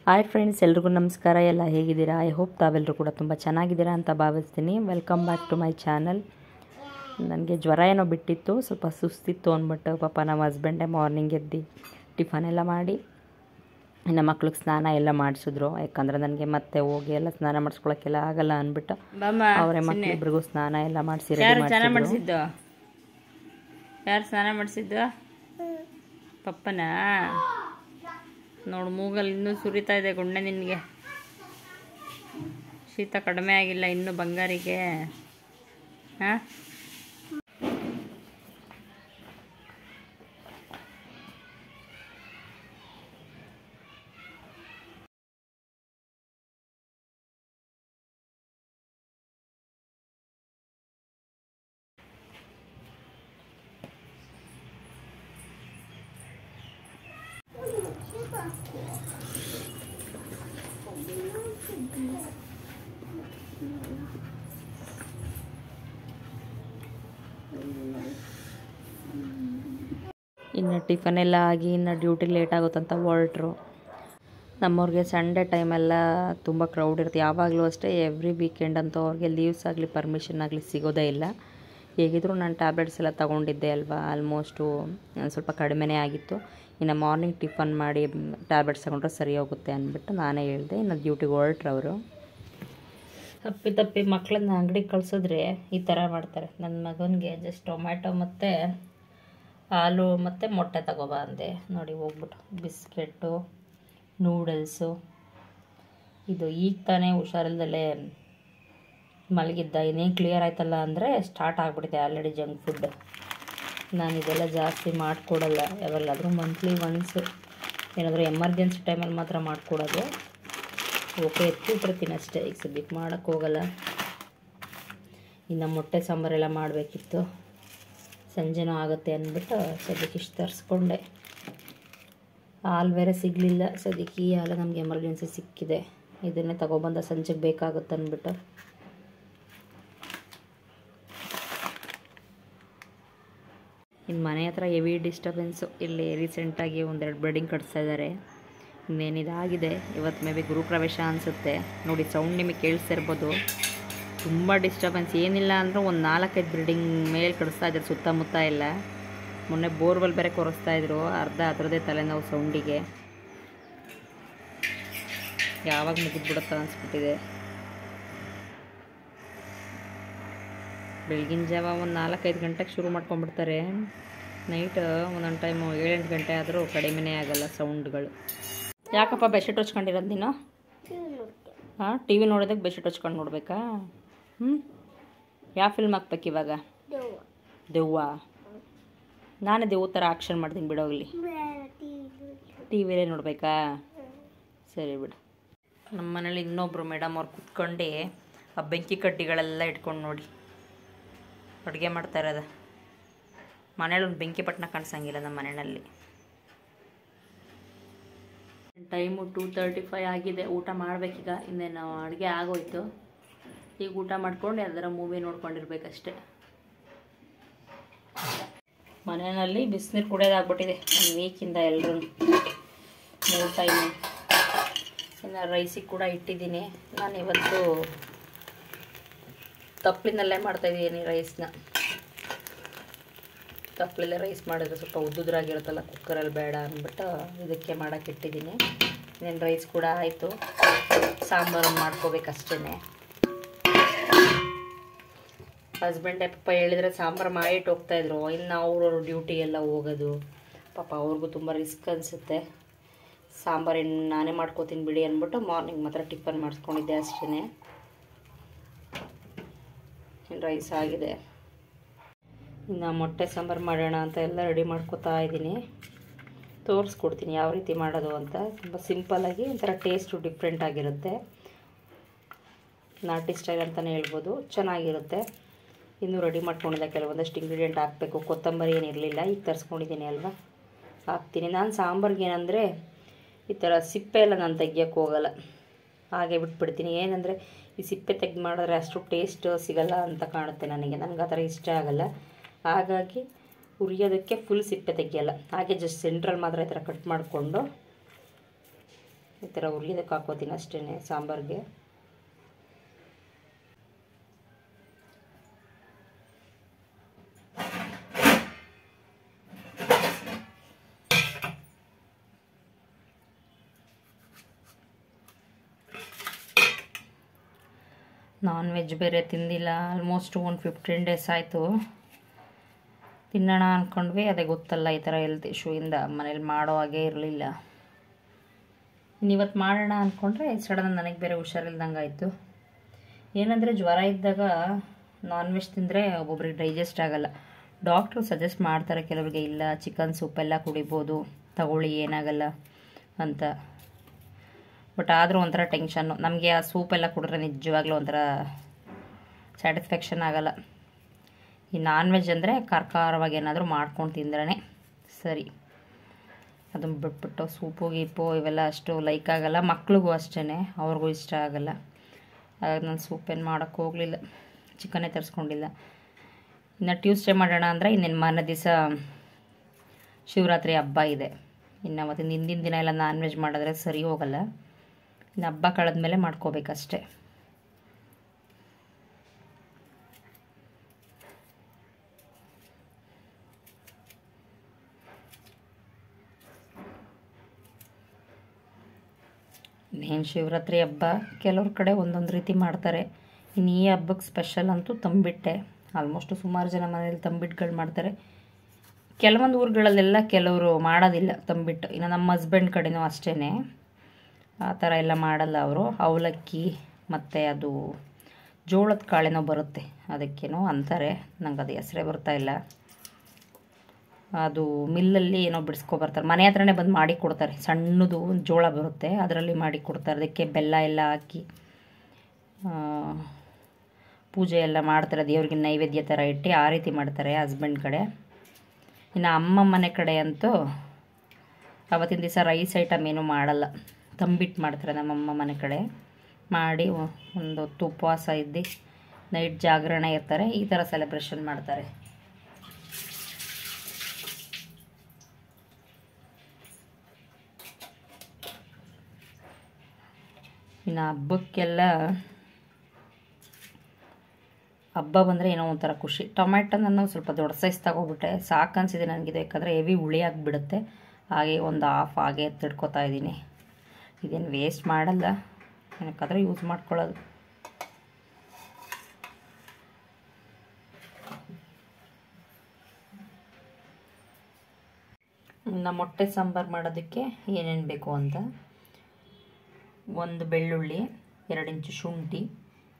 Hi friends, ಎಲ್ರಿಗೂ ನಮಸ್ಕಾರ. ಎಲ್ಲ ಹೇಗಿದ್ದೀರಾ? ಐ ಹೋಪ್ ತಾವೆಲ್ಲರೂ ಕೂಡ ತುಂಬ ಚೆನ್ನಾಗಿದ್ದೀರಾ ಅಂತ ಭಾವಿಸ್ತೀನಿ. Welcome back to my channel. ನನಗೆ ಜ್ವರ ಏನೋ ಬಿಟ್ಟಿತ್ತು, ಸ್ವಲ್ಪ ಸುಸ್ತಿತ್ತು ಅಂದ್ಬಿಟ್ಟು ಪಾಪ ನಮ್ಮ ಹಸ್ಬೆಂಡೇ ಮಾರ್ನಿಂಗ್ ಎದ್ದು ಟಿಫನ್ ಎಲ್ಲ ಮಾಡಿ ಇನ್ನು ಮಕ್ಳಿಗೆ ಸ್ನಾನ ಎಲ್ಲ ಮಾಡಿಸಿದ್ರು. ಯಾಕಂದರೆ ನನಗೆ ಮತ್ತೆ ಹೋಗಿ ಎಲ್ಲ ಸ್ನಾನ ಮಾಡಿಸ್ಕೊಳಕ್ಕೆಲ್ಲ ಆಗಲ್ಲ ಅಂದ್ಬಿಟ್ಟು ಅವರೇ ಮಕ್ಕಳಿಬ್ರಿಗೂ ಸ್ನಾನ ಎಲ್ಲ ಮಾಡಿಸಿ ರೆಡಿ ಮಾಡಿಸಿದ್ದು. ಯಾರು ಸ್ನಾನ ಮಾಡಿಸಿದ್ದು? ಪಪ್ಪನಾ? ನೋಡು, ಮೂಗಲ್ಲಿ ಇನ್ನೂ ಸುರಿತಾ ಇದೆ ಗುಂಡೆ. ನಿನಗೆ ಶೀತ ಕಡಿಮೆ ಆಗಿಲ್ಲ ಇನ್ನೂ ಬಂಗಾರಿಗೆ? ಹಾಂ, ಇನ್ನು ಟಿಫನ್ ಎಲ್ಲ ಆಗಿ ಇನ್ನು ಡ್ಯೂಟಿ ಲೇಟ್ ಆಗುತ್ತಂತ ಹೊರಟ್ರು. ನಮ್ಮವ್ರಿಗೆ ಸಂಡೇ ಟೈಮೆಲ್ಲ ತುಂಬ ಕ್ರೌಡ್ ಇರುತ್ತೆ. ಯಾವಾಗಲೂ ಅಷ್ಟೇ, ಎವ್ರಿ ವೀಕೆಂಡ್ ಅಂತೂ ಅವ್ರಿಗೆ ಲೀವ್ಸ್ ಆಗಲಿ ಪರ್ಮಿಷನ್ ಆಗಲಿ ಸಿಗೋದೇ ಇಲ್ಲ. ಹೇಗಿದ್ದರೂ ನಾನು ಟ್ಯಾಬ್ಲೆಟ್ಸ್ ಎಲ್ಲ ತೊಗೊಂಡಿದ್ದೆ ಅಲ್ವಾ, ಆಲ್ಮೋಸ್ಟು ಸ್ವಲ್ಪ ಕಡಿಮೆನೇ ಆಗಿತ್ತು. ಇನ್ನು ಮಾರ್ನಿಂಗ್ ಟಿಫನ್ ಮಾಡಿ ಟ್ಯಾಬ್ಲೆಟ್ಸ್ ತಗೊಂಡ್ರೆ ಸರಿ ಹೋಗುತ್ತೆ ಅಂದ್ಬಿಟ್ಟು ನಾನೇ ಹೇಳಿದೆ. ಇನ್ನು ಡ್ಯೂಟಿಗೆ ಹೊರಟ್ರು ಅವರು. ತಪ್ಪಿ ಮಕ್ಕಳನ್ನ ಅಂಗಡಿಗೆ ಕಳಿಸಿದ್ರೆ ಈ ಥರ ಮಾಡ್ತಾರೆ. ನನ್ನ ಮಗನಿಗೆ ಜಸ್ಟ್ ಟೊಮ್ಯಾಟೊ ಮತ್ತು ಹಾಲು ಮತ್ತು ಮೊಟ್ಟೆ ತಗೋಬಾ ಅಂದೆ. ನೋಡಿ ಹೋಗ್ಬಿಟ್ಟು ಬಿಸ್ಕೆಟ್ಟು, ನೂಡಲ್ಸು. ಇದು ಈಗ ತಾನೇ ಹುಷಾರಿಲ್ದಲೇ ಮಲಗಿದ್ದ, ಇನ್ನೇನು ಕ್ಲಿಯರ್ ಆಯ್ತಲ್ಲ ಅಂದರೆ ಸ್ಟಾರ್ಟ್ ಆಗಿಬಿಟ್ಟಿದೆ ಆಲ್ರೆಡಿ ಜಂಕ್ ಫುಡ್. ನಾನು ಇದೆಲ್ಲ ಜಾಸ್ತಿ ಮಾಡಿಕೊಡಲ್ಲ, ಯಾವಾಗಲಾದರೂ ಮಂತ್ಲಿ ಒನ್ಸು ಏನಾದರೂ ಎಮರ್ಜೆನ್ಸಿ ಟೈಮಲ್ಲಿ ಮಾತ್ರ ಮಾಡಿಕೊಡೋದು. ಓಕೆ, ಎತ್ತಿಟ್ಟಿರ್ತೀನಿ ಅಷ್ಟೇ. ಈಗ ಸದ್ಯಕ್ಕೆ ಮಾಡೋಕ್ಕೆ ಹೋಗಲ್ಲ. ಇನ್ನು ಮೊಟ್ಟೆ ಸಾಂಬಾರೆಲ್ಲ ಮಾಡಬೇಕಿತ್ತು, ಸಂಜೆನೂ ಆಗುತ್ತೆ ಅಂದ್ಬಿಟ್ಟು ಸದ್ಯಕ್ಕೆ ಇಷ್ಟು ತರಿಸ್ಕೊಂಡೆ. ಹಾಲು ಬೇರೆ ಸಿಗಲಿಲ್ಲ ಸದ್ಯಕ್ಕೆ. ಈ ಹಾಲು ನಮಗೆ ಎಮರ್ಜೆನ್ಸಿ ಸಿಕ್ಕಿದೆ, ಇದನ್ನೇ ತಗೊಬಂದ ಸಂಜೆಗೆ ಬೇಕಾಗುತ್ತೆ ಅಂದ್ಬಿಟ್ಟು. ಇನ್ನು ಮನೆ ಹತ್ರ ಹೆವಿ ಡಿಸ್ಟರ್ಬೆನ್ಸು. ಇಲ್ಲಿ ರೀಸೆಂಟಾಗಿ ಒಂದೆರಡು ಬಿಲ್ಡಿಂಗ್ ಕಟ್ಸ್ತಾ ಇದ್ದಾರೆ. ಇನ್ನೇನಿದಾಗಿದೆ, ಇವತ್ತು ಮೇ ಬಿ ಗೃಹಪ್ರವೇಶ ಅನಿಸುತ್ತೆ. ನೋಡಿ, ಸೌಂಡ್ ನಿಮಗೆ ಕೇಳಿಸ್ತಿರ್ಬೋದು. ತುಂಬ ಡಿಸ್ಟರ್ಬೆನ್ಸ್. ಏನಿಲ್ಲ ಅಂದರೂ ಒಂದು 4-5 ಬಿಲ್ಡಿಂಗ್ ಮೇಲೆ ಕಳಿಸ್ತಾ ಇದ್ದಾರೆ ಸುತ್ತಮುತ್ತ ಎಲ್ಲ. ಮೊನ್ನೆ ಬೋರ್ವೆಲ್ ಬೇರೆ ಕೊರೆಸ್ತಾಯಿದ್ರು, ಅರ್ಧ ಅದರದ್ದೇ ತಲೆನೋವು ಸೌಂಡಿಗೆ. ಯಾವಾಗ ಮುಗಿದ್ಬಿಡುತ್ತೆ ಅನಿಸ್ಬಿಟ್ಟಿದೆ. ಬೆಳಗಿನ ಜಾವ ಒಂದು 4-5 ಗಂಟೆಗೆ ಶುರು ಮಾಡ್ಕೊಂಡ್ಬಿಡ್ತಾರೆ. ನೈಟ್ ಒಂದೊಂದು ಟೈಮು 7-8 ಗಂಟೆ ಆದರೂ ಕಡಿಮೆನೇ ಆಗಲ್ಲ ಸೌಂಡ್ಗಳು. ಯಾಕಪ್ಪ ಬೆಡ್ಶೀಟ್ ಹೊಚ್ಕೊಂಡಿರೋದು ನೀನು? ಹಾಂ, ಟಿ ವಿ ನೋಡೋದಕ್ಕೆ ಬೆಡ್ಶೀಟ್ ಹೊಚ್ಕೊಂಡು ನೋಡ್ಬೇಕಾ? ಯಾವ ಫಿಲ್ಮ್ ಹಾಕ್ಬೇಕು ಇವಾಗ? ದೆವ್ವ? ನಾನೇ ದೆವ್ವ ಥರ ಆಕ್ಷನ್ ಮಾಡ್ತೀನಿ ಬಿಡೋಗ್ಲಿ. ಟಿ ವಿಲೇ ನೋಡಬೇಕಾ? ಸರಿ ಬಿಡು. ನಮ್ಮ ಮನೇಲಿ ಇನ್ನೊಬ್ಬರು ಮೇಡಮ್ ಅವ್ರು ಕುತ್ಕೊಂಡು ಆ ಬೆಂಕಿ ಕಡ್ಡಿಗಳೆಲ್ಲ ಇಟ್ಕೊಂಡು ನೋಡಿ ಅಡುಗೆ ಮಾಡ್ತಾ ಇರೋದು. ಮನೇಲಿ ಒಂದು ಬೆಂಕಿ ಪಟ್ಟಣ ಕಾಣಿಸಂಗಿಲ್ಲ ನಮ್ಮ ಮನೆಯಲ್ಲಿ. ಟೈಮು 2:35 ಆಗಿದೆ. ಊಟ ಮಾಡಬೇಕೀಗ. ಇನ್ನೇನು ಅಡುಗೆ ಆಗೋಯ್ತು. ಈಗ ಊಟ ಮಾಡ್ಕೊಂಡು ಯಾವ್ದಾರ ಮೂವಿ ನೋಡ್ಕೊಂಡಿರ್ಬೇಕಷ್ಟೆ. ಮನೆಯಲ್ಲಿ ಬಿಸಿನೀರು ಕುಡಿಯೋದಾಗ್ಬಿಟ್ಟಿದೆ ಒಂದು ವೀಕಿಂದ ಎಲ್ಲರೂ. 3 ಟೈಮು. ಇನ್ನು ರೈಸಿಗೆ ಕೂಡ ಇಟ್ಟಿದ್ದೀನಿ. ನಾನು ಇವತ್ತು ತಪ್ಪಲಿನಲ್ಲೇ ಮಾಡ್ತಾಯಿದ್ದೀನಿ ರೈಸ್ನ. ತಪ್ಪಲಲ್ಲೇ ರೈಸ್ ಮಾಡಿದ್ರೆ ಸ್ವಲ್ಪ ಉದ್ದುದ್ರಾಗಿರುತ್ತಲ್ಲ, ಕುಕ್ಕರಲ್ಲಿ ಬೇಡ ಅಂದ್ಬಿಟ್ಟು ಇದಕ್ಕೆ ಮಾಡೋಕ್ಕೆ ಇಟ್ಟಿದ್ದೀನಿ. ಇನ್ನೇನು ರೈಸ್ ಕೂಡ ಆಯಿತು, ಸಾಂಬಾರು ಮಾಡ್ಕೋಬೇಕಷ್ಟೇ. ಹಸ್ಬೆಂಡೇ ಪಾಪ ಹೇಳಿದರೆ ಸಾಂಬಾರು ಮಾಡಿಟ್ಟು ಹೋಗ್ತಾಯಿದ್ರು. ಇನ್ನು ಅವರು ಡ್ಯೂಟಿ ಎಲ್ಲ ಹೋಗೋದು ಪಾಪ ಅವ್ರಿಗೂ ತುಂಬ ರಿಸ್ಕ್ ಅನಿಸುತ್ತೆ. ಸಾಂಬಾರು ನಾನೇ ಮಾಡ್ಕೋತೀನಿ ಬಿಡಿ ಅಂದ್ಬಿಟ್ಟು ಮಾರ್ನಿಂಗ್ ಮಾತ್ರ ಟಿಫನ್ ಮಾಡಿಸ್ಕೊಂಡಿದ್ದೆ ಅಷ್ಟೇ. ರೈಸ್ ಆಗಿದೆ. ಇನ್ನು ಮೊಟ್ಟೆ ಸಾಂಬಾರು ಮಾಡೋಣ ಅಂತ ಎಲ್ಲ ರೆಡಿ ಮಾಡ್ಕೋತಾ ಇದ್ದೀನಿ. ತೋರಿಸ್ಕೊಡ್ತೀನಿ ಯಾವ ರೀತಿ ಮಾಡೋದು ಅಂತ. ತುಂಬ ಸಿಂಪಲ್ಲಾಗಿ ಒಂಥರ ಟೇಸ್ಟು ಡಿಫ್ರೆಂಟ್ ಆಗಿರುತ್ತೆ. ನಾಟಿ ಸ್ಟೈಲ್ ಅಂತಲೇ ಹೇಳ್ಬೋದು, ಚೆನ್ನಾಗಿರುತ್ತೆ. ಇನ್ನೂ ರೆಡಿ ಮಾಡ್ಕೊಂಡಿದ್ದೆ, ಕೆಲವೊಂದಷ್ಟು ಇಂಗ್ರೀಡಿಯೆಂಟ್ ಹಾಕಬೇಕು. ಕೊತ್ತಂಬರಿ ಏನಿರಲಿಲ್ಲ, ಈಗ ತರಿಸ್ಕೊಂಡಿದ್ದೀನಿ ಅಲ್ವಾ, ಹಾಕ್ತೀನಿ. ನಾನು ಸಾಂಬಾರ್ಗೆ ಏನಂದರೆ ಈ ಥರ ಸಿಪ್ಪೆ ಎಲ್ಲ ನಾನು ತೆಗಿಯೋಕ್ಕೆ ಹೋಗಲ್ಲ, ಹಾಗೆ ಬಿಟ್ಬಿಡ್ತೀನಿ. ಏನಂದರೆ ಈ ಸಿಪ್ಪೆ ತೆಗೆದು ಮಾಡಿದ್ರೆ ಅಷ್ಟು ಟೇಸ್ಟ್ ಸಿಗಲ್ಲ ಅಂತ ಕಾಣುತ್ತೆ ನನಗೆ ಆ ಥರ ಇಷ್ಟ ಆಗಲ್ಲ. ಹಾಗಾಗಿ ಹುರಿಯೋದಕ್ಕೆ ಫುಲ್ ಸಿಪ್ಪೆ ತೆಗಿಯಲ್ಲ, ಹಾಗೆ ಜಸ್ಟ್ ಸೆಂಟ್ರಲ್ಲಿ ಮಾತ್ರ ಈ ಥರ ಕಟ್ ಮಾಡಿಕೊಂಡು ಈ ಥರ ಹುರಿಯೋದಕ್ಕೆ ಹಾಕೋತೀನಿ ಅಷ್ಟೇ ಸಾಂಬಾರಿಗೆ. ನಾನ್ ವೆಜ್ ಬೇರೆ ತಿಂದಿಲ್ಲ, ಆಲ್ಮೋಸ್ಟ್ ಒಂದು 15 ಡೇಸ್ ಆಯಿತು. ತಿನ್ನೋಣ ಅಂದ್ಕೊಂಡ್ವಿ, ಅದೇ ಗೊತ್ತಲ್ಲ ಈ ಥರ ಹೆಲ್ತ್ ಇಶ್ಯೂಯಿಂದ ಮನೇಲಿ ಮಾಡೋ ಹಾಗೆ ಇರಲಿಲ್ಲ. ಇವತ್ತು ಮಾಡೋಣ ಅಂದ್ಕೊಂಡ್ರೆ ಸಡನ್ ನನಗೆ ಬೇರೆ ಹುಷಾರಿಲ್ದಂಗೆ ಆಯಿತು. ಏನಂದರೆ ಜ್ವರ ಇದ್ದಾಗ ನಾನ್ ವೆಜ್ ತಿಂದರೆ ಒಬ್ಬೊಬ್ರಿಗೆ ಡೈಜೆಸ್ಟ್ ಆಗೋಲ್ಲ. ಡಾಕ್ಟ್ರು ಸಜೆಸ್ಟ್ ಮಾಡ್ತಾರೆ ಕೆಲವರಿಗೆ, ಇಲ್ಲ ಚಿಕನ್ ಸೂಪೆಲ್ಲ ಕುಡಿಬೋದು, ತಗೊಳ್ಳಿ ಏನಾಗಲ್ಲ ಅಂತ. ಬಟ್ ಆದರೂ ಒಂಥರ ಟೆನ್ಷನ್ನು. ನಮಗೆ ಆ ಸೂಪೆಲ್ಲ ಕುಡಿದ್ರೆ ನಿಜವಾಗ್ಲೂ ಒಂಥರ ಸ್ಯಾಟಿಸ್ಫ್ಯಾಕ್ಷನ್ ಆಗೋಲ್ಲ. ಈ ನಾನ್ ವೆಜ್ ಅಂದರೆ ಖಾರವಾಗಿ ಏನಾದರೂ ಮಾಡ್ಕೊಂಡು ತಿಂದ್ರೇ ಸರಿ. ಅದನ್ನು ಬಿಟ್ಬಿಟ್ಟು ಸೂಪು ಗೀಪು ಇವೆಲ್ಲ ಅಷ್ಟು ಲೈಕ್ ಆಗೋಲ್ಲ. ಮಕ್ಳಿಗೂ ಅಷ್ಟೇ, ಅವ್ರಿಗೂ ಇಷ್ಟ ಆಗೋಲ್ಲ. ಹಾಗಾಗಿ ನಾನು ಸೂಪೇನು ಮಾಡೋಕ್ಕೆ ಹೋಗಲಿಲ್ಲ, ಚಿಕನ್ನೇ ತರಿಸ್ಕೊಂಡಿಲ್ಲ. ಇನ್ನು ಟ್ಯೂಸ್ಡೇ ಮಾಡೋಣ ಅಂದರೆ ಇನ್ನೇನು ಮಾರನೇ ದಿವಸ ಶಿವರಾತ್ರಿ ಹಬ್ಬ ಇದೆ. ಇನ್ನು ಅವತ್ತಿನ ಹಿಂದಿನ ದಿನ ಎಲ್ಲ ನಾನ್ ವೆಜ್ ಮಾಡಿದ್ರೆ ಸರಿ ಹೋಗಲ್ಲ. ಇನ್ನು ಹಬ್ಬ ಕಳೆದ್ಮೇಲೆ ಮಾಡ್ಕೋಬೇಕಷ್ಟೆ. ಇನ್ನೇನು ಶಿವರಾತ್ರಿ ಹಬ್ಬ ಕೆಲವ್ರ ಕಡೆ ಒಂದೊಂದು ರೀತಿ ಮಾಡ್ತಾರೆ. ಇನ್ನು ಈ ಹಬ್ಬಕ್ಕೆ ಸ್ಪೆಷಲ್ ಅಂತೂ ತಂಬಿಟ್ಟೆ. ಆಲ್ಮೋಸ್ಟ್ ಸುಮಾರು ಜನ ಮನೇಲಿ ತಂಬಿಟ್ಟುಗಳು ಮಾಡ್ತಾರೆ. ಕೆಲವೊಂದು ಊರುಗಳಲ್ಲೆಲ್ಲ ಕೆಲವರು ಮಾಡೋದಿಲ್ಲ ತಂಬಿಟ್ಟು. ಇನ್ನು ನಮ್ಮ ಹಸ್ಬೆಂಡ್ ಕಡೆನೂ ಅಷ್ಟೇ, ಆ ಥರ ಎಲ್ಲ ಮಾಡಲ್ಲ ಅವರು. ಅವಲಕ್ಕಿ ಮತ್ತು ಅದು ಜೋಳದ ಕಾಳೇನೋ ಬರುತ್ತೆ, ಅದಕ್ಕೇನೋ ಅಂತಾರೆ, ನಂಗೆ ಅದು ಹೆಸರೇ ಬರ್ತಾಯಿಲ್ಲ. ಅದು ಮಿಲ್ಲಲ್ಲಿ ಏನೋ ಬಿಡಿಸ್ಕೊಬರ್ತಾರೆ, ಮನೆ ಹತ್ರನೇ ಬಂದು ಮಾಡಿ ಕೊಡ್ತಾರೆ. ಸಣ್ಣದು ಜೋಳ ಬರುತ್ತೆ, ಅದರಲ್ಲಿ ಮಾಡಿ ಕೊಡ್ತಾರೆ. ಅದಕ್ಕೆ ಬೆಲ್ಲ ಎಲ್ಲ ಹಾಕಿ ಪೂಜೆ ಎಲ್ಲ ಮಾಡ್ತಾರೆ, ದೇವ್ರಿಗೆ ನೈವೇದ್ಯ ಥರ ಇಟ್ಟು ಆ ರೀತಿ ಮಾಡ್ತಾರೆ ಹಸ್ಬೆಂಡ್ ಕಡೆ. ಇನ್ನು ಅಮ್ಮ ಮನೆ ಕಡೆ ಅಂತೂ ಅವತ್ತಿನ ದಿವಸ ರೈಸ್ ಐಟಮ್ ಏನೂ ಮಾಡಲ್ಲ, ತಂಬಿಟ್ಟು ಮಾಡ್ತಾರೆ ನಮ್ಮಮ್ಮ ಮನೆ ಕಡೆ. ಮಾಡಿ ಒಂದು ಉಪವಾಸ ಇದ್ದು ನೈಟ್ ಜಾಗರಣೆ ಇರ್ತಾರೆ, ಈ ಥರ ಸೆಲೆಬ್ರೇಷನ್ ಮಾಡ್ತಾರೆ. ಇನ್ನು ಹಬ್ಬಕ್ಕೆಲ್ಲ ಹಬ್ಬ ಬಂದರೆ ಏನೋ ಒಂಥರ ಖುಷಿ. ಟೊಮೆಟೊ ನಾನು ಸ್ವಲ್ಪ ದೊಡ್ಡ ಸೈಜ್ ತಗೊಬಿಟ್ಟೆ, ಸಾಕು ಅನಿಸಿದೆ ನನಗಿದೆ. ಯಾಕಂದರೆ ಹೆವಿ ಹುಳಿ ಆಗಿಬಿಡುತ್ತೆ. ಹಾಗೆ ಒಂದು ಹಾಫ್ ಹಾಗೆ ತಿಡ್ಕೊತಾ ಇದ್ದೀನಿ. ಇದೇನು ವೇಸ್ಟ್ ಮಾಡಲ್ಲ, ಏನಕ್ಕಾದರೆ ಯೂಸ್ ಮಾಡ್ಕೊಳ್ಳೋದು. ಇನ್ನು ಮೊಟ್ಟೆ ಸಾಂಬಾರು ಮಾಡೋದಕ್ಕೆ ಏನೇನು ಬೇಕು ಅಂತ: 1 ಬೆಳ್ಳುಳ್ಳಿ, 2 ಇಂಚು ಶುಂಠಿ,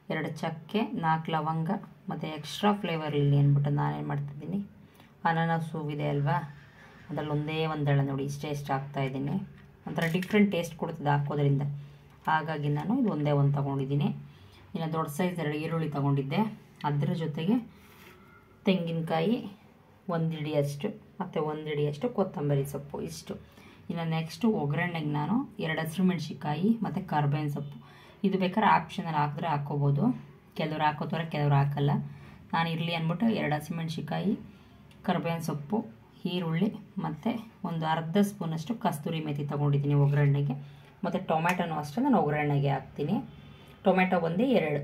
2 ಚಕ್ಕೆ, 4 ಲವಂಗ ಮತ್ತು ಎಕ್ಸ್ಟ್ರಾ ಫ್ಲೇವರ್ ಇರಲಿ ಅಂದ್ಬಿಟ್ಟು ನಾನೇನು ಮಾಡ್ತಿದ್ದೀನಿ, ಅನಾನಸ್ ಹೂವಿದೆ ಅಲ್ವಾ, ಅದರಲ್ಲಿ ಒಂದೇ ಒಂದೆಳೆ ನೋಡಿ ಇಷ್ಟು ಹಾಕ್ತಾಯಿದ್ದೀನಿ. ಒಂಥರ ಡಿಫ್ರೆಂಟ್ ಟೇಸ್ಟ್ ಕೊಡ್ತದೆ ಹಾಕೋದ್ರಿಂದ. ಹಾಗಾಗಿ ನಾನು ಇದು ಒಂದೇ ಒಂದು ತೊಗೊಂಡಿದ್ದೀನಿ. ಇನ್ನು ದೊಡ್ಡ ಸೈಜ್ 2 ಈರುಳ್ಳಿ ತೊಗೊಂಡಿದ್ದೆ. ಅದರ ಜೊತೆಗೆ ತೆಂಗಿನಕಾಯಿ 1 ಹಿಡಿಯಷ್ಟು ಮತ್ತು 1 ಹಿಡಿಯಷ್ಟು ಕೊತ್ತಂಬರಿ ಸೊಪ್ಪು, ಇಷ್ಟು. ಇನ್ನು ನೆಕ್ಸ್ಟು ಒಗ್ಗರಣೆಗೆ ನಾನು 2 ಹಸಿಮೆಣ್ಸಿಕಾಯಿ ಮತ್ತು ಕರ್ಬೇವಿನ ಸೊಪ್ಪು. ಇದು ಬೇಕಾದ್ರೆ ಆಪ್ಷನಲ್ ಹಾಕಿದ್ರೆ ಹಾಕ್ಕೋಬೋದು, ಕೆಲವ್ರು ಹಾಕೋತಾರೆ ಕೆಲವ್ರು ಹಾಕಲ್ಲ. ನಾನು ಇರಲಿ ಅಂದ್ಬಿಟ್ಟು 2 ಹಸಿಮೆಣ್ಸಿಕಾಯಿ, ಕರ್ಬೇವಿನ ಸೊಪ್ಪು, ಈರುಳ್ಳಿ ಮತ್ತು ಒಂದು ಅರ್ಧ ಸ್ಪೂನಷ್ಟು ಕಸ್ತೂರಿ ಮೇಥಿ ತೊಗೊಂಡಿದ್ದೀನಿ ಒಗ್ಗರಣೆಗೆ. ಮತ್ತು ಟೊಮೆಟೊನೂ ಅಷ್ಟೇ ನಾನು ಒಗ್ಗರಣೆಗೆ ಹಾಕ್ತೀನಿ. ಟೊಮೆಟೊ ಒಂದೇ 2.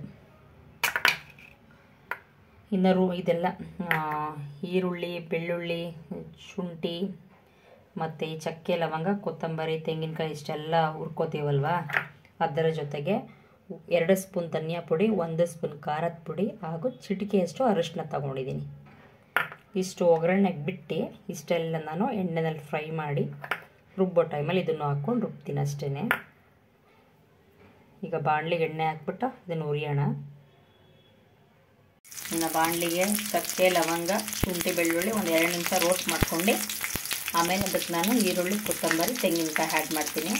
ಇನ್ನು ಇದೆಲ್ಲ ಈರುಳ್ಳಿ, ಬೆಳ್ಳುಳ್ಳಿ, ಶುಂಠಿ ಮತ್ತು ಈ ಚಕ್ಕೆ, ಲವಂಗ, ಕೊತ್ತಂಬರಿ, ತೆಂಗಿನಕಾಯಿ ಇಷ್ಟೆಲ್ಲ ಹುರ್ಕೋತೀವಲ್ವ, ಅದರ ಜೊತೆಗೆ 2 ಸ್ಪೂನ್ ಧನಿಯಾ ಪುಡಿ, 1 ಸ್ಪೂನ್ ಖಾರದ ಪುಡಿ ಹಾಗೂ ಚಿಟಿಕೆಯಷ್ಟು ಅರಿಶಿನ ತೊಗೊಂಡಿದ್ದೀನಿ. ಇಷ್ಟು ಒಗ್ಗರಣೆಗೆ ಬಿಟ್ಟು ಇಷ್ಟೆಲ್ಲ ನಾನು ಎಣ್ಣೆನಲ್ಲಿ ಫ್ರೈ ಮಾಡಿ ರುಬ್ಬೋ ಟೈಮಲ್ಲಿ ಇದನ್ನು ಹಾಕ್ಕೊಂಡು ರುಬ್ತೀನಿ ಅಷ್ಟೇ. ಈಗ ಬಾಣಲಿಗೆ ಎಣ್ಣೆ ಹಾಕ್ಬಿಟ್ಟು ಇದನ್ನು ಹುರಿಯೋಣ. ಇನ್ನು ಬಾಣಲಿಗೆ ಚಕ್ಕೆ, ಲವಂಗ, ಶುಂಠಿ, ಬೆಳ್ಳುಳ್ಳಿ ಒಂದು 2 ನಿಮಿಷ ರೋಸ್ಟ್ ಮಾಡ್ಕೊಂಡು ಆಮೇಲೆ ಅದಕ್ಕೆ ನಾನು ಈರುಳ್ಳಿ, ಕೊತ್ತಂಬರಿ, ತೆಂಗಿನಕಾಯಿ ಆ್ಯಡ್ ಮಾಡ್ತೀನಿ.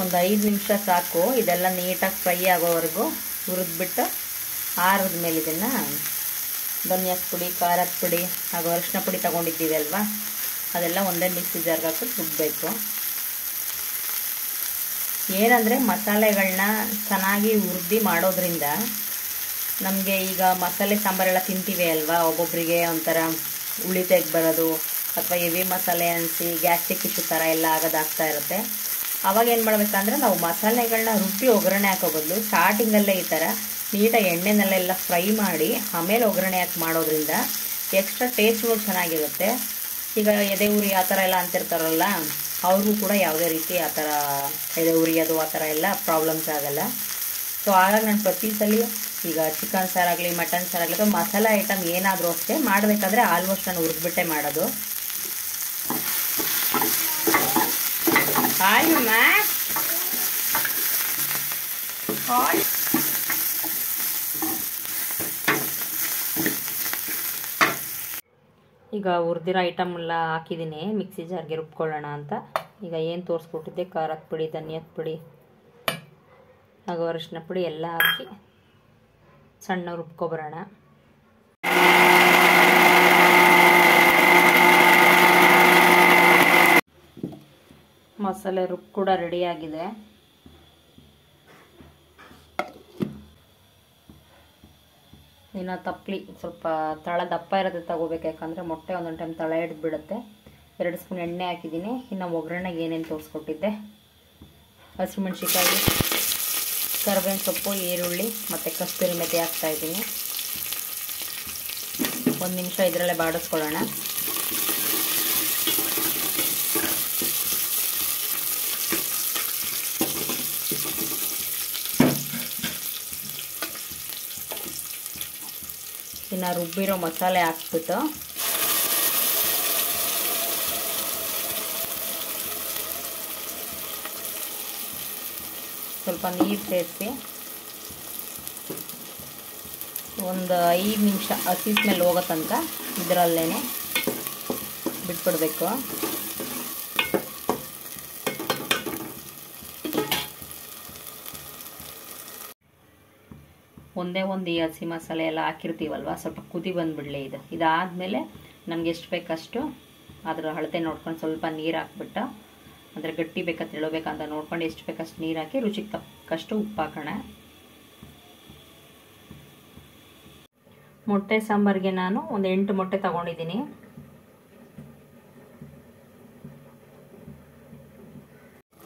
ಒಂದು 5 ನಿಮಿಷ ಸಾಕು. ಇದೆಲ್ಲ ನೀಟಾಗಿ ಫ್ರೈ ಆಗೋವರೆಗೂ ಹುರಿದ್ಬಿಟ್ಟು ಆರಿದ ಮೇಲೆ ಇದನ್ನು ಧನಿಯಾ ಪುಡಿ, ಖಾರದ ಪುಡಿ ಹಾಗೂ ಅರಿಶಿನ ಪುಡಿ ತೊಗೊಂಡಿದ್ದೀವಿ ಅಲ್ವಾ, ಅದೆಲ್ಲ ಒಂದೇ ಮಿಕ್ಸಿ ಜಾರ್ಗೆ ಹಾಕಿ ರುಬ್ಬಬೇಕು. ಏನಂದರೆ ಮಸಾಲೆಗಳನ್ನ ಚೆನ್ನಾಗಿ ಹುರಿದು ಮಾಡೋದ್ರಿಂದ ನಮಗೆ ಈಗ ಮಸಾಲೆ ಸಾಂಬಾರೆಲ್ಲ ತಿಂತೀವಿ ಅಲ್ವಾ, ಒಬ್ಬೊಬ್ಬರಿಗೆ ಒಂಥರ ಹುಳಿ ತೆಗೆ ಬರೋದು ಅಥವಾ ಹೆವಿ ಮಸಾಲೆ ಅನಿಸಿ ಗ್ಯಾಸ್ಟ್ರಿಕ್ ಇಶ್ಯೂ ಥರ ಎಲ್ಲ ಆಗೋದಾಗ್ತಾ ಇರುತ್ತೆ. ಅವಾಗ ಏನು ಮಾಡಬೇಕಂದ್ರೆ ನಾವು ಮಸಾಲೆಗಳನ್ನ ರುಬ್ಬಿ ಒಗ್ಗರಣೆ ಹಾಕೋ ಬದಲು ಸ್ಟಾರ್ಟಿಂಗಲ್ಲೇ ಈ ಥರ ನೀಟಾಗಿ ಎಣ್ಣೆನಲ್ಲೆಲ್ಲ ಫ್ರೈ ಮಾಡಿ ಆಮೇಲೆ ಒಗ್ಗರಣೆ ಹಾಕಿ ಮಾಡೋದ್ರಿಂದ ಎಕ್ಸ್ಟ್ರಾ ಟೇಸ್ಟ್ಗಳು ಚೆನ್ನಾಗಿರುತ್ತೆ. ಈಗ ಎದೆ ಉರಿ ಆ ಥರ ಎಲ್ಲ ಅಂತಿರ್ತಾರಲ್ಲ, ಅವ್ರಿಗೂ ಕೂಡ ಯಾವುದೇ ರೀತಿ ಆ ಥರ ಎದೆ ಉರಿಯೋದು ಆ ಥರ ಎಲ್ಲ ಪ್ರಾಬ್ಲಮ್ಸ್ ಆಗಲ್ಲ. ಸೊ ಹಾಗಾಗಿ ನಾನು ಪ್ರತಿ ಸಲ ಈಗ ಚಿಕನ್ ಸಾರಾಗಲಿ ಮಟನ್ ಸಾರಾಗಲಿ ಅಥವಾ ಮಸಾಲೆ ಐಟಮ್ ಏನಾದರೂ ಅಷ್ಟೇ ಮಾಡಬೇಕಾದ್ರೆ ಆಲ್ಮೋಸ್ಟ್ ನಾನು ಹುರಿದ್ಬಿಟ್ಟೆ ಮಾಡೋದು. ಈಗ ಹುರಿದಿರೋ ಐಟಮ್ ಎಲ್ಲ ಹಾಕಿದ್ದೀನಿ ಮಿಕ್ಸಿ ಜಾರ್ಗೆ ರುಬ್ಕೊಳ್ಳೋಣ ಅಂತ. ಈಗ ಏನು ತೋರಿಸ್ಕೊಟ್ಟಿದ್ದೆ ಖಾರದ ಪುಡಿ, ಧನಿಯಾದ ಪುಡಿ ಹಾಗೂ ಅರಿಶಿನ ಪುಡಿ ಎಲ್ಲ ಹಾಕಿ ಸಣ್ಣ ರುಬ್ಕೊಬರೋಣ. ಮಸಾಲೆ ರುಬ್ಬ ಕೂಡ ರೆಡಿಯಾಗಿದೆ. ಇನ್ನು ತಪ್ಪಲಿ ಸ್ವಲ್ಪ ತಳ ದಪ್ಪ ಇರೋದು ತಗೋಬೇಕು, ಯಾಕಂದರೆ ಮೊಟ್ಟೆ ಒಂದೊಂದು ಟೈಮ್ ತಳ ಹಿಡಿದು ಬಿಡುತ್ತೆ. 2 ಸ್ಪೂನ್ ಎಣ್ಣೆ ಹಾಕಿದ್ದೀನಿ. ಇನ್ನು ಒಗ್ಗರಣೆಗೆ ಏನೇನು ತೋರಿಸ್ಕೊಟ್ಟಿದ್ದೆ, ಹಸಿಮೆಣ್ಸಿಕಾಯಿ, ಕರಿಬೇವಿನ ಸೊಪ್ಪು, ಈರುಳ್ಳಿ ಮತ್ತು ಕಸ್ತೂರಿ ಮೆಥಿ ಹಾಕ್ತಾಯಿದ್ದೀನಿ. 1 ನಿಮಿಷ ಇದರಲ್ಲೇ ಬಾಡಿಸ್ಕೊಳ್ಳೋಣ. ಇನ್ನು ರುಬ್ಬಿರೋ ಮಸಾಲೆ ಹಾಕ್ಬಿಟ್ಟು ಸ್ವಲ್ಪ ನೀರು ಸೇರಿಸಿ ಒಂದು 5 ನಿಮಿಷ ಹಸಿ ಸ್ಮೆಲ್ ಹೋಗೋ ತನಕ ಇದರಲ್ಲೇ ಬಿಟ್ಬಿಡ್ಬೇಕು. ಒಂದೇ ಒಂದು ಈ ಹಸಿ ಮಸಾಲೆ ಎಲ್ಲ ಹಾಕಿರ್ತೀವಲ್ವ, ಸ್ವಲ್ಪ ಕುದಿ ಬಂದುಬಿಡಲಿ. ಇದಾದಮೇಲೆ ನಮ್ಗೆ ಎಷ್ಟು ಬೇಕಷ್ಟು ಅದರ ಅಳತೆ ನೋಡ್ಕೊಂಡು ಸ್ವಲ್ಪ ನೀರು ಹಾಕ್ಬಿಟ್ಟು, ಅಂದರೆ ಗಟ್ಟಿ ಬೇಕಾ ತಿಳಬೇಕಂತ ನೋಡ್ಕೊಂಡು ಎಷ್ಟು ಬೇಕಷ್ಟು ನೀರು ಹಾಕಿ ರುಚಿಗೆ ತಕ್ಕಷ್ಟು ಉಪ್ಪು ಹಾಕೋಣ. ಮೊಟ್ಟೆ ಸಾಂಬಾರಿಗೆ ನಾನು ಒಂದು 8 ಮೊಟ್ಟೆ ತಗೊಂಡಿದ್ದೀನಿ.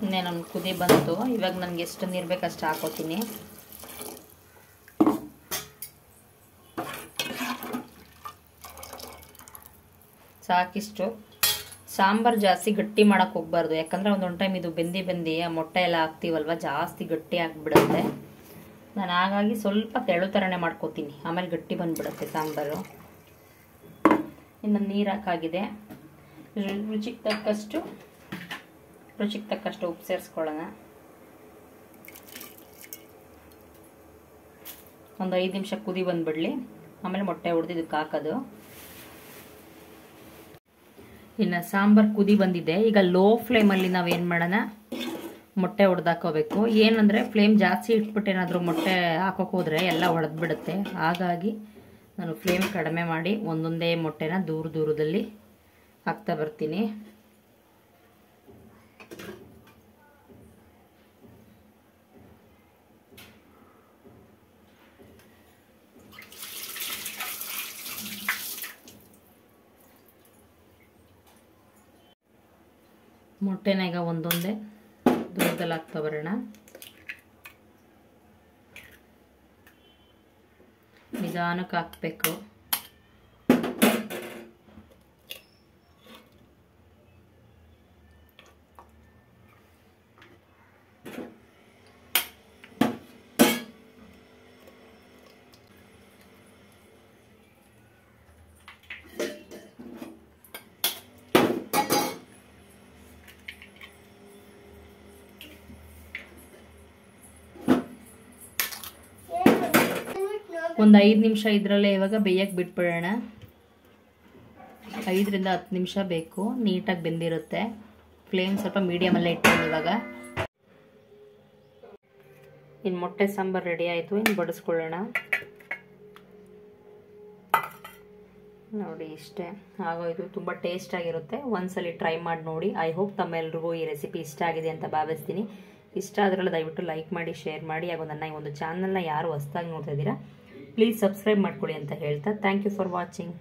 ಇನ್ನೇನೊಂದು ಕುದಿ ಬಂತು. ಇವಾಗ ನನಗೆ ಎಷ್ಟು ನೀರು ಬೇಕಷ್ಟು ಹಾಕೋತೀನಿ. ಸಾಕಿಷ್ಟು. ಸಾಂಬಾರು ಜಾಸ್ತಿ ಗಟ್ಟಿ ಮಾಡೋಕ್ಕೆ ಹೋಗ್ಬಾರ್ದು, ಯಾಕಂದರೆ ಒಂದೊಂದು ಟೈಮ್ ಇದು ಬೆಂದಿ ಆ ಮೊಟ್ಟೆ ಎಲ್ಲ ಹಾಕ್ತೀವಲ್ವ, ಜಾಸ್ತಿ ಗಟ್ಟಿ ಆಗಿಬಿಡುತ್ತೆ. ನಾನು ಹಾಗಾಗಿ ಸ್ವಲ್ಪ ತೆಳು ಥರನೇ ಮಾಡ್ಕೋತೀನಿ, ಆಮೇಲೆ ಗಟ್ಟಿ ಬಂದುಬಿಡುತ್ತೆ ಸಾಂಬಾರು. ಇನ್ನು ನೀರು ಹಾಕಾಗಿದೆ. ರುಚಿಗೆ ತಕ್ಕಷ್ಟು ಉಪ್ಪು ಸೇರಿಸ್ಕೊಳ್ಳೋಣ. ಒಂದು 5 ನಿಮಿಷ ಕುದಿ ಬಂದುಬಿಡಲಿ, ಆಮೇಲೆ ಮೊಟ್ಟೆ ಹೊಡೆದು ಇದಕ್ಕೆ ಹಾಕೋದು. ಇನ್ನು ಸಾಂಬಾರು ಕುದಿ ಬಂದಿದೆ. ಈಗ ಲೋ ಫ್ಲೇಮಲ್ಲಿ ನಾವೇನು ಮಾಡೋಣ, ಮೊಟ್ಟೆ ಹೊಡೆದಾಕೋಬೇಕು. ಏನಂದರೆ ಫ್ಲೇಮ್ ಜಾಸ್ತಿ ಇಟ್ಬಿಟ್ಟು ಏನಾದರೂ ಮೊಟ್ಟೆ ಹಾಕೋಕೆ ಹೋದರೆ ಎಲ್ಲ ಹೊಡೆದ್ಬಿಡುತ್ತೆ. ಹಾಗಾಗಿ ನಾನು ಫ್ಲೇಮ್ ಕಡಿಮೆ ಮಾಡಿ ಒಂದೊಂದೇ ಮೊಟ್ಟೆನ ದೂರದಲ್ಲಿ ಹಾಕ್ತಾ ಬರ್ತೀನಿ. ಮೊಟ್ಟೆನ ಈಗ ಒಂದೊಂದೇ ದೂರದಲ್ಲಿ ಹಾಕ್ತಾ ಬರೋಣ. ನಿಧಾನಕ್ಕೆ ಹಾಕಬೇಕು. ಒಂದು 5 ನಿಮಿಷ ಇದರಲ್ಲೇ ಇವಾಗ ಬೇಯಕ್ಕೆ ಬಿಟ್ಬಿಡೋಣ. 5 ರಿಂದ 10 ನಿಮಿಷ ಬೇಕು, ನೀಟಾಗಿ ಬೆಂದಿರುತ್ತೆ. ಫ್ಲೇಮ್ ಸ್ವಲ್ಪ ಮೀಡಿಯಮಲ್ಲೇ ಇಟ್ಕೊಂಡು ಇವಾಗ. ಇನ್ನು ಮೊಟ್ಟೆ ಸಾಂಬಾರು ರೆಡಿ ಆಯಿತು. ಇನ್ನು ಬಡಿಸ್ಕೊಳ್ಳೋಣ. ನೋಡಿ ಇಷ್ಟೇ ಆಗೋಯ್ತು. ತುಂಬ ಟೇಸ್ಟಾಗಿರುತ್ತೆ. ಒಂದ್ಸಲಿ ಟ್ರೈ ಮಾಡಿ ನೋಡಿ. ಐ ಹೋಪ್ ತಮ್ಮೆಲ್ರಿಗೂ ಈ ರೆಸಿಪಿ ಇಷ್ಟ ಆಗಿದೆ ಅಂತ ಭಾವಿಸ್ತೀನಿ. ಇಷ್ಟ ಆದ್ರಲ್ಲ ದಯವಿಟ್ಟು ಲೈಕ್ ಮಾಡಿ, ಶೇರ್ ಮಾಡಿ. ಹಾಗೂ ನನ್ನ ಈ ಒಂದು ಚಾನಲ್ನ ಯಾರು ಹೊಸದಾಗಿ ನೋಡ್ತಾ ಇದ್ದೀರಾ ಪ್ಲೀಸ್ ಸಬ್ಸ್ಕ್ರೈಬ್ ಮಾಡ್ಕೊಳ್ಳಿ ಅಂತ ಹೇಳ್ತಾ ಥ್ಯಾಂಕ್ ಯು ಫಾರ್ ವಾಚಿಂಗ್.